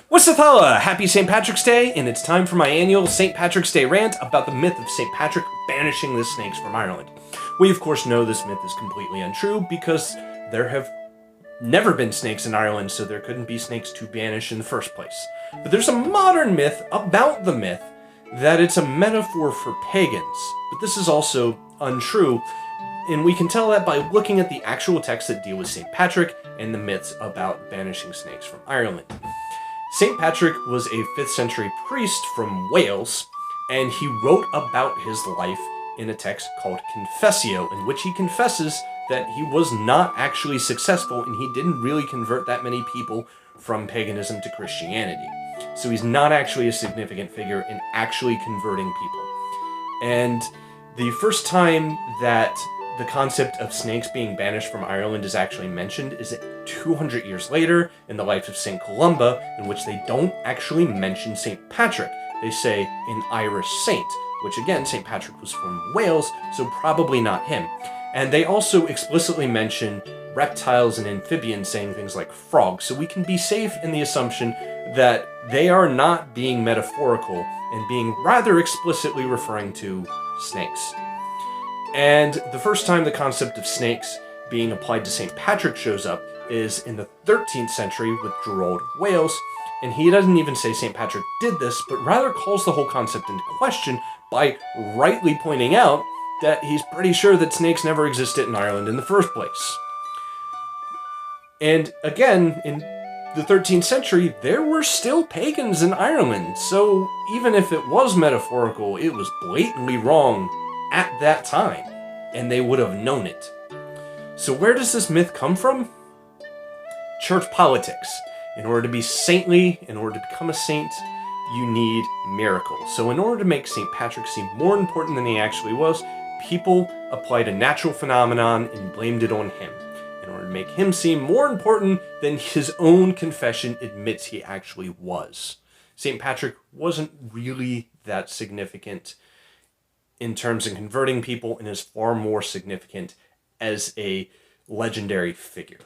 What's the thala? Happy St. Patrick's Day, and it's time for my annual St. Patrick's Day rant about the myth of St. Patrick banishing the snakes from Ireland. We of course know this myth is completely untrue because there have never been snakes in Ireland, so there couldn't be snakes to banish in the first place. But there's a modern myth about the myth that it's a metaphor for pagans, but this is also untrue, and we can tell that by looking at the actual texts that deal with St. Patrick and the myths about banishing snakes from Ireland. St. Patrick was a 5th century priest from Wales, and he wrote about his life in a text called Confessio, in which he confesses that he was not actually successful and he didn't really convert that many people from paganism to Christianity. So he's not actually a significant figure in actually converting people. And the first time that the concept of snakes being banished from Ireland is actually mentioned is 200 years later in the life of St. Columba, in which they don't actually mention St. Patrick. They say an Irish saint, which again, St. Patrick was from Wales, so probably not him. And they also explicitly mention reptiles and amphibians, saying things like frogs, so we can be safe in the assumption that they are not being metaphorical and being rather explicitly referring to snakes. And the first time the concept of snakes being applied to St. Patrick shows up is in the 13th century with Retold of Wales, and he doesn't even say St. Patrick did this, but rather calls the whole concept into question by rightly pointing out that he's pretty sure that snakes never existed in Ireland in the first place. And again, in the 13th century, there were still pagans in Ireland, so even if it was metaphorical, it was blatantly wrong at that time, and they would have known it. So where does this myth come from? Church politics. In order to be saintly, in order to become a saint, you need miracles. So in order to make St. Patrick seem more important than he actually was, people applied a natural phenomenon and blamed it on him, in order to make him seem more important than his own confession admits he actually was. St. Patrick wasn't really that significant in terms of converting people, and is far more significant as a legendary figure.